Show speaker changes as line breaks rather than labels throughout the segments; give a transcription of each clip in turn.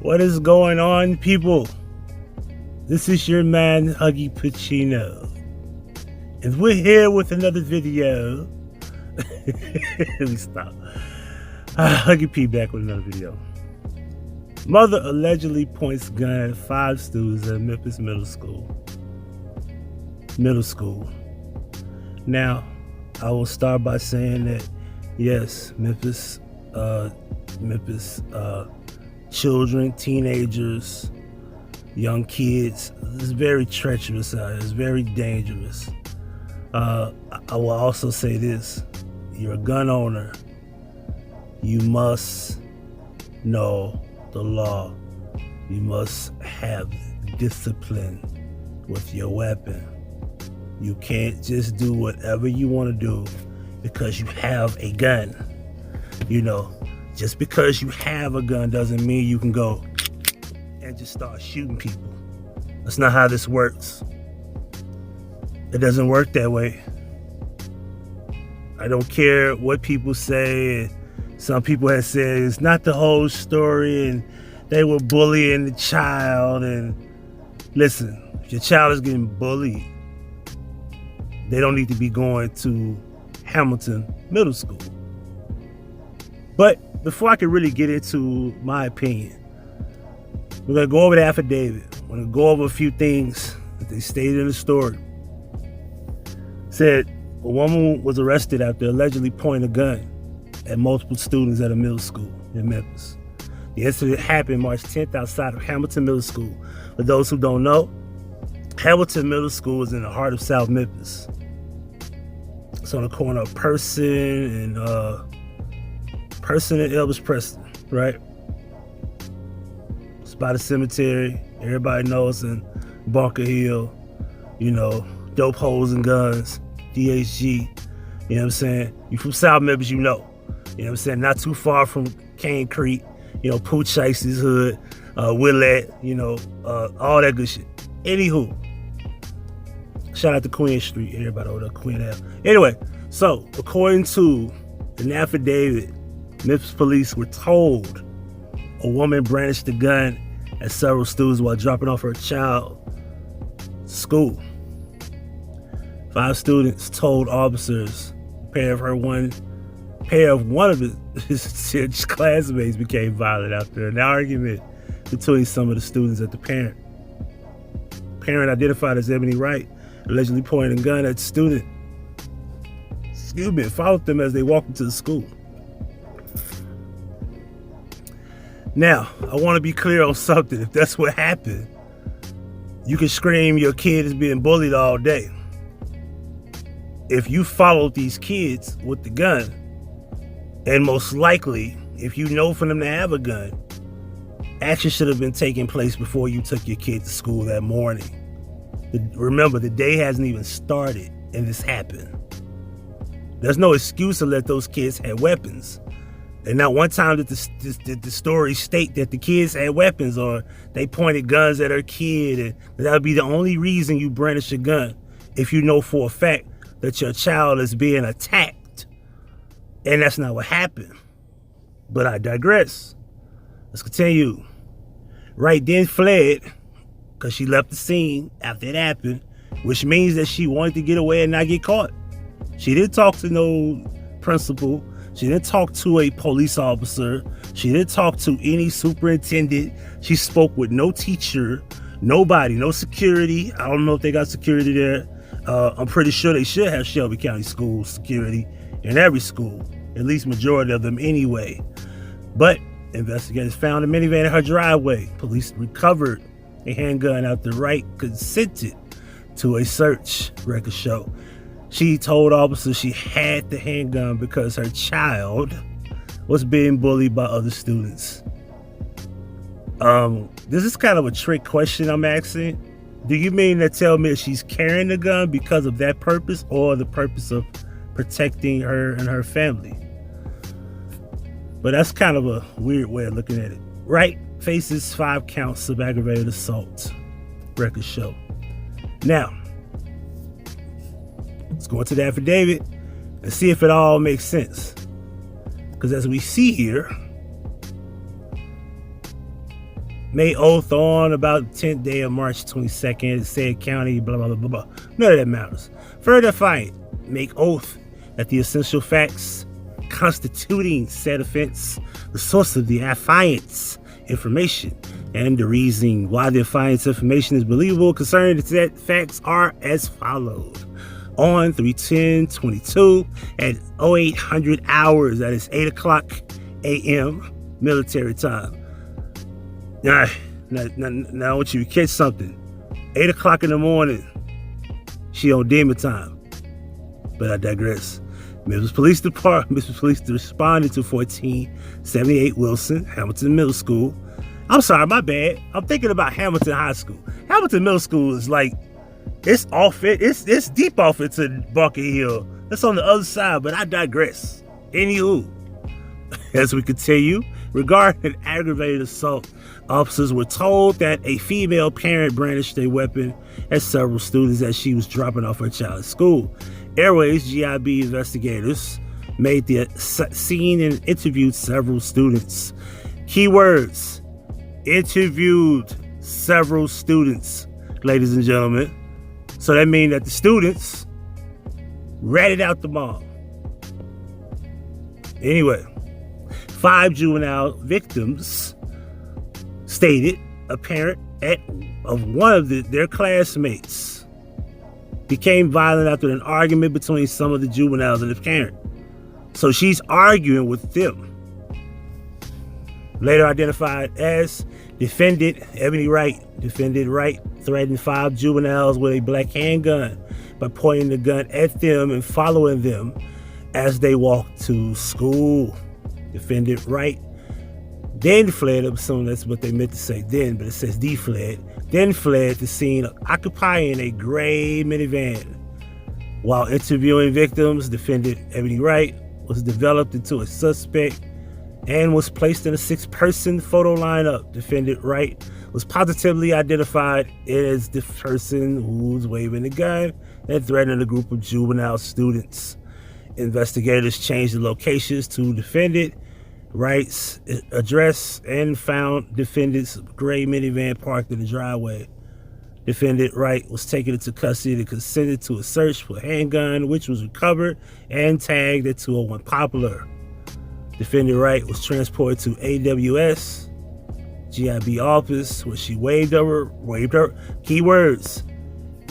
What is going on, people? This is your man, Huggie Pacino. And we're here with another video. Let me stop. Huggie P back with another video. Mother allegedly points gun at 5 students at Memphis Middle School. Now, I will start by saying that, yes, Memphis children, teenagers, young kids, it's very treacherous out here. It's very dangerous. I will also say this: you're a gun owner, you must know the law. You must have discipline with your weapon. You can't just do whatever you want to do because you have a gun. You know, just because you have a gun doesn't mean you can go and just start shooting people. That's not how this works. It doesn't work that way. I don't care what people say. Some people have said it's not the whole story and they were bullying the child. And listen, if your child is getting bullied, they don't need to be going to Hamilton Middle School. But before I can really get into my opinion, we're going to go over the affidavit. We're going to go over a few things that they stated in the story. Said a woman was arrested after allegedly pointing a gun at multiple students at a middle school in Memphis. The incident happened March 10th outside of Hamilton Middle School. For those who don't know, Hamilton Middle School is in the heart of South Memphis. It's on the corner of Person and Elvis Preston, right? It's by the cemetery. Everybody knows in Bunker Hill, you know, dope hoes and guns, DHG, you know what I'm saying? You from South Memphis, you know. You know what I'm saying? Not too far from Cane Creek, you know, Pooch Ice's hood, Willette, you know, all that good shit. Anywho, shout out to Queen Street, everybody over there, Queen Ave. Anyway, so according to an affidavit, Memphis police were told a woman brandished a gun at several students while dropping off her child to school. 5 students told officers a pair of one of his classmates became violent after an argument between some of the students and the parent. Parent, identified as Ebony Wright, allegedly pointed a gun at the student. Followed them as they walked into the school. Now, I want to be clear on something. If that's what happened, you can scream your kid is being bullied all day. If you followed these kids with the gun, and most likely, if you know for them to have a gun, action should have been taking place before you took your kid to school that morning. Remember, the day hasn't even started and this happened. There's no excuse to let those kids have weapons. And not one time did the story state that the kids had weapons or they pointed guns at her kid. And that would be the only reason you brandish a gun if you know for a fact that your child is being attacked. And that's not what happened. But I digress. Let's continue. Wright then fled because she left the scene after it happened, which means that she wanted to get away and not get caught. She didn't talk to no principal. She didn't talk to a police officer. She didn't talk to any superintendent. She spoke with no teacher, nobody, no security. I don't know if they got security there. I'm pretty sure they should have Shelby County School security in every school, at least majority of them anyway. But investigators found a minivan in her driveway. Police recovered a handgun after Wright consented to a search, records show. She told officers she had the handgun because her child was being bullied by other students. This is kind of a trick question I'm asking. Do you mean to tell me she's carrying the gun because of that purpose or the purpose of protecting her and her family? But that's kind of a weird way of looking at it. Wright faces 5 counts of aggravated assault, records show. Now, let's go into the affidavit and see if it all makes sense. Because as we see here, made oath on about the 10th day of March 22nd, said county, blah, blah, blah, blah, blah. None of that matters. Further find, make oath that the essential facts constituting said offense, the source of the affiance information, and the reasoning why the affiance information is believable concerning the said facts are as follows. On 3/10/22 at 0800 hours, that is 8 o'clock a.m. military time. Now I want you to catch something. 8 o'clock in the morning, she on demon time. But I digress. Memphis Police responded to 1478 Wilson, Hamilton Middle School. I'm sorry, my bad. I'm thinking about Hamilton High School. Hamilton Middle School is like, it's deep off into Bunker Hill. It's on the other side, but I digress. Anywho, as we continue, regarding aggravated assault, officers were told that a female parent brandished a weapon at several students as she was dropping off her child at school. Airways GIB investigators made the scene and interviewed several students. Keywords: interviewed several students, ladies and gentlemen. So that means that the students ratted out the mom. Anyway, 5 juvenile victims stated a parent of one of their classmates became violent after an argument between some of the juveniles and the parent. So she's arguing with them. Later identified as defendant Ebony Wright. Defendant Wright threatened 5 juveniles with a black handgun by pointing the gun at them and following them as they walked to school. Defendant Wright then fled. I'm assuming that's what they meant to say then, but it says fled. Then fled the scene, occupying a gray minivan. While interviewing victims, defendant Ebony Wright was developed into a suspect and was placed in a 6-person photo lineup. Defendant Wright was positively identified as the person who was waving the gun and threatening a group of juvenile students. Investigators changed the locations to defendant Wright's address and found defendant's gray minivan parked in the driveway. Defendant Wright was taken into custody and consented to a search for a handgun, which was recovered and tagged at 201 Poplar. Defendant Wright was transported to AWS GIB office, where she waived her keywords,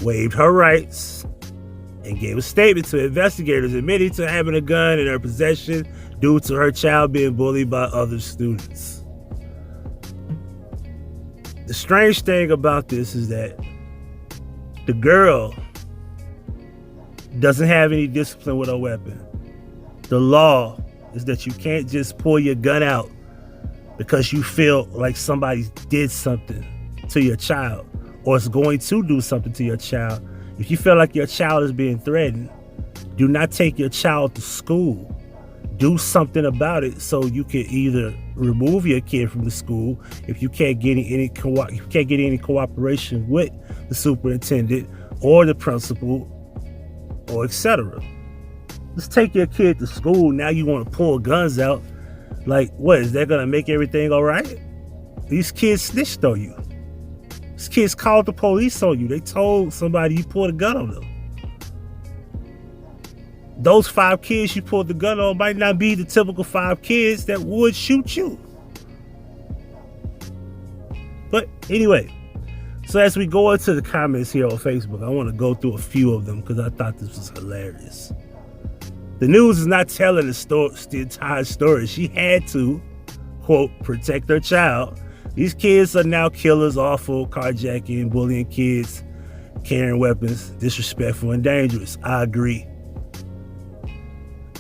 waived her rights, and gave a statement to investigators admitting to having a gun in her possession due to her child being bullied by other students. The strange thing about this is that the girl doesn't have any discipline with her weapon. The law is that you can't just pull your gun out because you feel like somebody did something to your child or is going to do something to your child. If you feel like your child is being threatened, do not take your child to school. Do something about it so you can either remove your kid from the school if you can't get any cooperation with the superintendent or the principal or etc. Just take your kid to school. Now you want to pull guns out. Like, what, is that going to make everything all right? These kids snitched on you. These kids called the police on you. They told somebody you pulled a gun on them. Those 5 kids you pulled the gun on might not be the typical 5 kids that would shoot you. But anyway, so as we go into the comments here on Facebook, I want to go through a few of them because I thought this was hilarious. The news is not telling the entire story. She had to, quote, protect her child. These kids are now killers, awful, carjacking, bullying kids, carrying weapons, disrespectful and dangerous. I agree.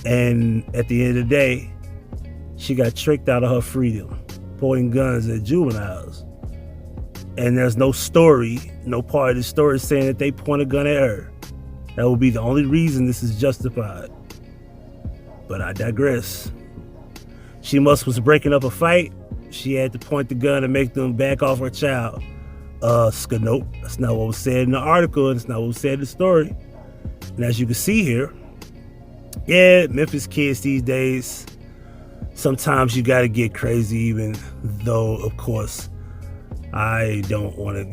And at the end of the day, she got tricked out of her freedom, pointing guns at juveniles. And there's no story, no part of the story saying that they point a gun at her. That would be the only reason this is justified. But I digress. She was breaking up a fight. She had to point the gun and make them back off her child. Nope, that's not what was said in the article, and it's not what was said in the story. And as you can see here, yeah, Memphis kids these days, sometimes you gotta get crazy, even though, of course, I don't want to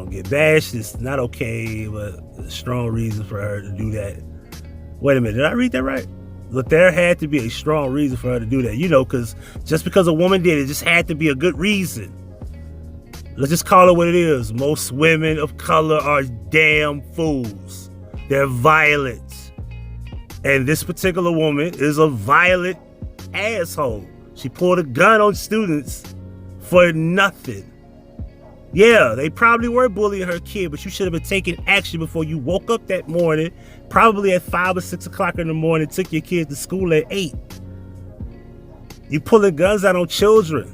get bashed. It's not okay, but a strong reason for her to do that. Wait a minute, did I read that right? But there had to be a strong reason for her to do that. You know, because just because a woman did it, just had to be a good reason. Let's just call it what it is. Most women of color are damn fools. They're violent. And this particular woman is a violent asshole. She pulled a gun on students for nothing. Yeah, they probably were bullying her kid, but you should have been taking action before you woke up that morning, probably at 5 or 6 o'clock in the morning, took your kid to school at 8. You pulling guns out on children.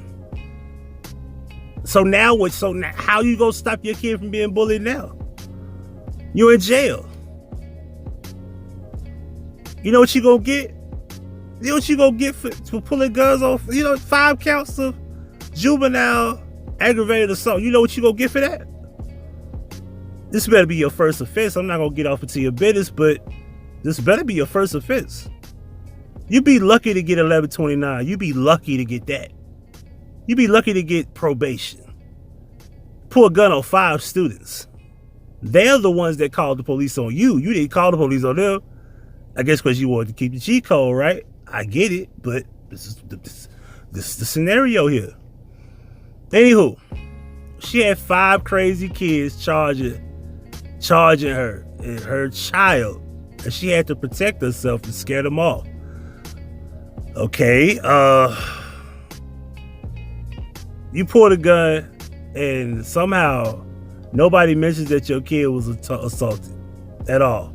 So now what? So now, how you gonna stop your kid from being bullied now? You're in jail. You know what you gonna get? You know what you gonna get for pulling guns off? 5 counts of juvenile aggravated assault. You know what you gonna get for that? This better be your first offense. I'm not gonna get off into your business, but this better be your first offense. You'd be lucky to get 1129. You'd be lucky to get that. You'd be lucky to get probation. Pull a gun on 5 students. They're the ones that called the police on you. You didn't call the police on them. I guess because you wanted to keep the G code, right? I get it, but this is the scenario here. Anywho, she had 5 crazy kids charging her and her child, and she had to protect herself and scare them off. Okay, you pulled a gun and somehow nobody mentions that your kid was assaulted at all.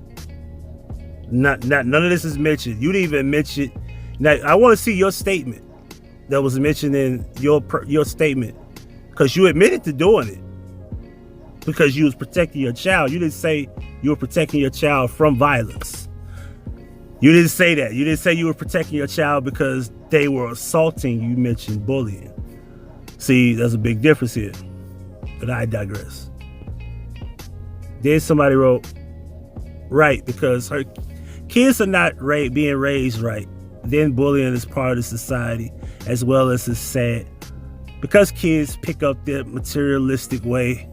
None of this is mentioned. You didn't even mention. Now I want to see your statement that was mentioned in your statement, because you admitted to doing it because you was protecting your child. You didn't say you were protecting your child from violence. You didn't say that. You didn't say you were protecting your child because they were assaulting. You mentioned bullying. See, there's a big difference here. But I digress. Then somebody wrote, right, because her kids are not being raised right. Then bullying is part of the society, as well as it's sad. Because kids pick up their materialistic ways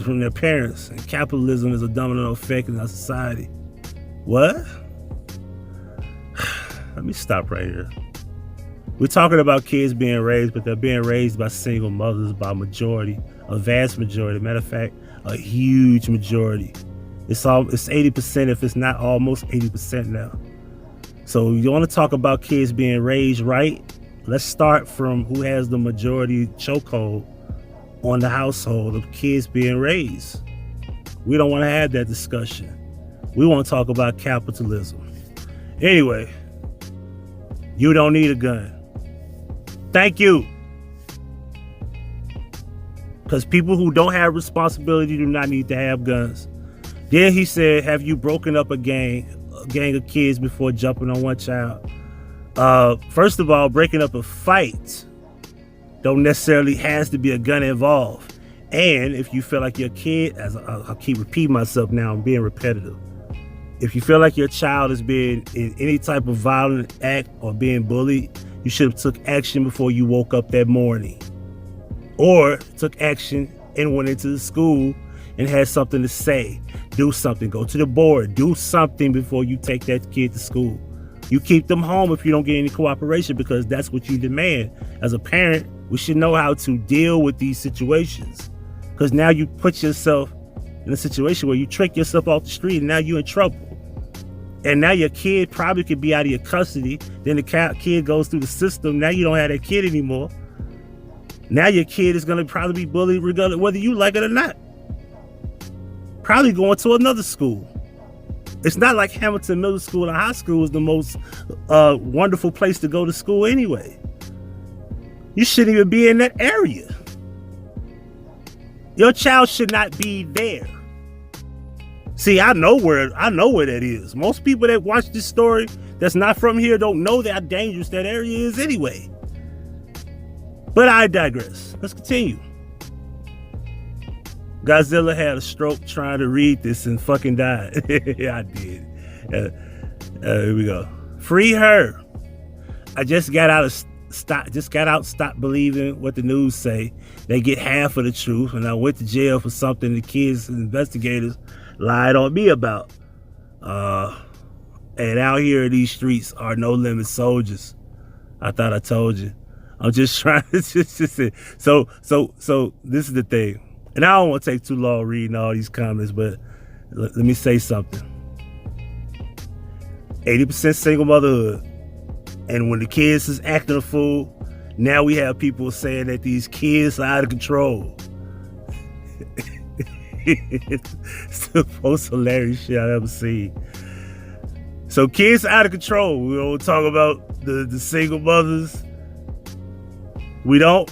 from their parents, and capitalism is a domino effect in our society. What? Let me stop right here. We're talking about kids being raised, but they're being raised by single mothers, by majority, a vast majority. Matter of fact, a huge majority. It's 80%, if it's not almost 80% now. So you want to talk about kids being raised right? Let's start from who has the majority chokehold on the household of kids being raised. We don't want to have that discussion. We want to talk about capitalism. Anyway, you don't need a gun. Thank you. Because people who don't have responsibility do not need to have guns. Then he said, have you broken up a gang of kids before jumping on one child? First of all, breaking up a fight don't necessarily has to be a gun involved. And if you feel like your kid, as I'll keep repeating myself now, I'm being repetitive. If you feel like your child is being in any type of violent act or being bullied, you should have took action before you woke up that morning. Or took action and went into the school and had something to say. Do something. Go to the board. Do something before you take that kid to school. You keep them home if you don't get any cooperation, because that's what you demand. As a parent, we should know how to deal with these situations. Because now you put yourself in a situation where you trick yourself off the street and now you're in trouble. And now your kid probably could be out of your custody. Then the kid goes through the system. Now you don't have that kid anymore. Now your kid is going to probably be bullied regardless whether you like it or not. Probably going to another school. It's not like Hamilton Middle School and high school is the most wonderful place to go to school anyway. You shouldn't even be in that area. Your child should not be there. See, I know where that is. Most people that watch this story that's not from here don't know how dangerous that area is anyway. But I digress. Let's continue. Godzilla had a stroke trying to read this and fucking died. Yeah, I did. Here we go. Free her. I just got out Stop believing what the news say. They get half of the truth, and I went to jail for something the kids and investigators lied on me about. And out here in these streets are no limit soldiers. I thought I told you. I'm just trying to so this is the thing. And I don't want to take too long reading all these comments, but let me say something. 80% single motherhood. And when the kids is acting a fool, now we have people saying that these kids are out of control. It's the most hilarious shit I've ever seen. So kids are out of control. We don't talk about the single mothers. We don't?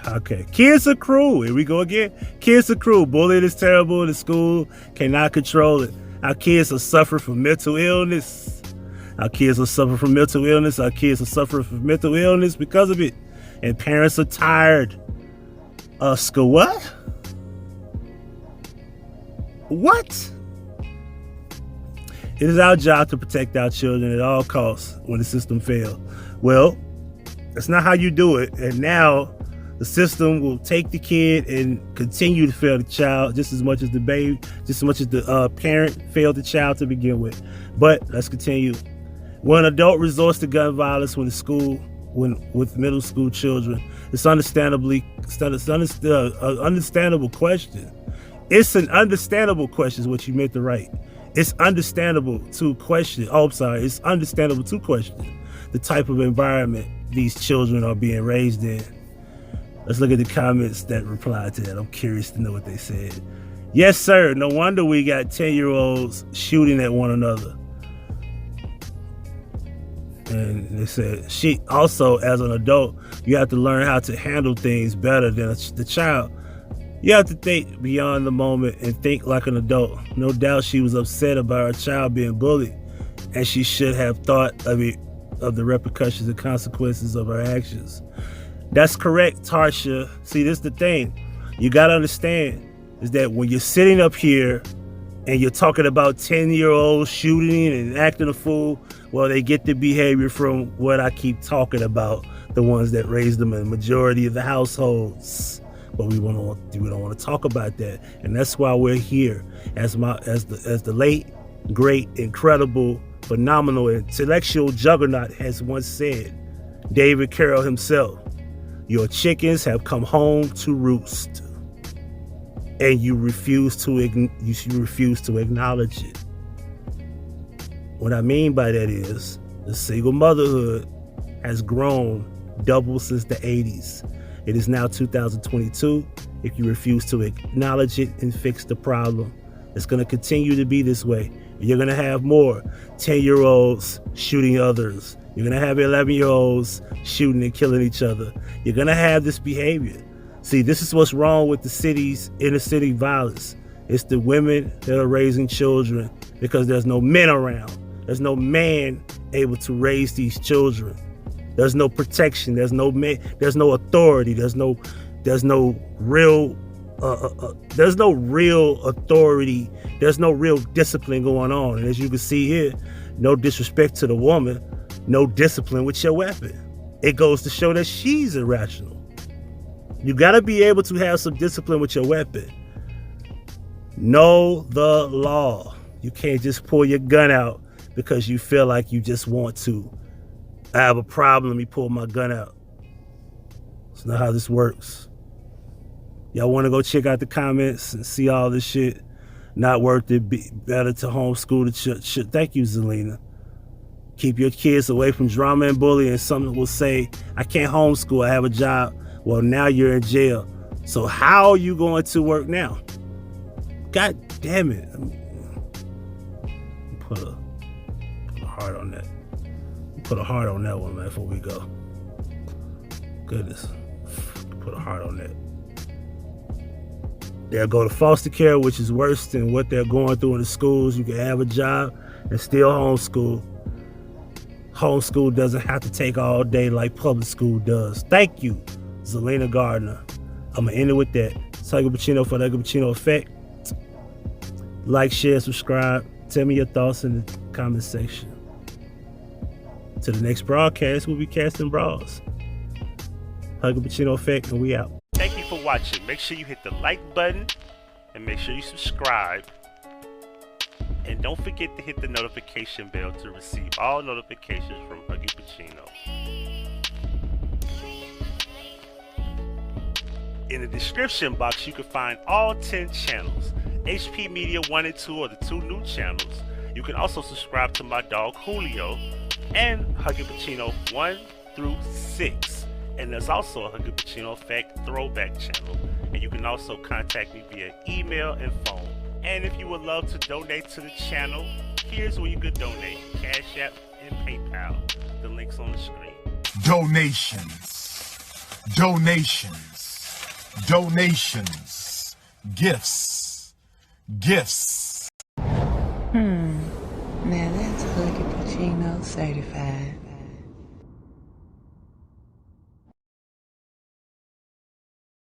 Okay. Kids are cruel. Here we go again. Kids are cruel. Bullying is terrible in the school. Cannot control it. Our kids are suffering from mental illness. Our kids are suffering from mental illness. Our kids are suffering from mental illness because of it. And parents are tired. School what? What? It is our job to protect our children at all costs when the system fails. Well, that's not how you do it. And now the system will take the kid and continue to fail the child just as much as the parent failed the child to begin with. But let's continue. When an adult resorts to gun violence with middle school children, it's an understandable question. It's an understandable question is what you meant to write. It's understandable to question. It's understandable to question the type of environment these children are being raised in. Let's look at the comments that replied to that. I'm curious to know what they said. Yes, sir. No wonder we got 10-year-olds shooting at one another. And they said, she also, as an adult, you have to learn how to handle things better than the child. You have to think beyond the moment and think like an adult. No doubt she was upset about her child being bullied, and she should have thought of the repercussions and consequences of her actions. That's correct, Tarsha. See, this is the thing. You got to understand is that when you're sitting up here and you're talking about 10-year-olds shooting and acting a fool, well, they get the behavior from what I keep talking about, the ones that raised them in the majority of the households. But we don't want to talk about that, and that's why we're here. As the late, great, incredible, phenomenal, intellectual juggernaut has once said, David Carroll himself, your chickens have come home to roost, and you refuse to acknowledge it. What I mean by that is the single motherhood has grown double since the 80s. It is now 2022. If you refuse to acknowledge it and fix the problem, it's going to continue to be this way. You're going to have more 10-year-olds shooting others. You're going to have 11-year-olds shooting and killing each other. You're going to have this behavior. See, this is what's wrong with the city's inner city violence. It's the women that are raising children because there's no men around. There's no man able to raise these children. There's no protection. There's no man. There's no authority. There's no real authority. There's no real discipline going on. And as you can see here, no disrespect to the woman, no discipline with your weapon. It goes to show that she's irrational. You got to be able to have some discipline with your weapon. Know the law. You can't just pull your gun out because you feel like you just want to. I have a problem, let me pull my gun out. That's not how this works. Y'all want to go check out the comments and see all this shit? Not worth it. Better to homeschool the children. Thank you, Zelina. Keep your kids away from drama and bullying. Someone will say, I can't homeschool, I have a job. Well, now you're in jail. So how are you going to work now? God damn it. Put a heart on that. Put a heart on that one, man, before we go. Goodness. Put a heart on that. They'll go to foster care, which is worse than what they're going through in the schools. You can have a job and still homeschool. Homeschool doesn't have to take all day like public school does. Thank you, Zelina Gardner. I'm going to end it with that. It's Huggie Pacino for the Huggie Pacino Effect. Like, share, subscribe. Tell me your thoughts in the comment section. To the next broadcast, we'll be casting bras. Huggie Pacino Effect, and we out. Thank you for watching. Make sure you hit the like button and make sure you subscribe. And don't forget to hit the notification bell to receive all notifications from Huggie Pacino. In the description box, you can find all 10 channels. HP Media 1 and 2 are the 2 new channels. You can also subscribe to my dog Julio and Huggie Pacino 1 through 6. And there's also a Huggie Pacino Effect throwback channel. And you can also contact me via email and phone. And if you would love to donate to the channel, here's where you could donate: Cash App and PayPal. The link's on the screen.
Donations, donations, donations, gifts, gifts.
Now that's Huggie Pacino certified.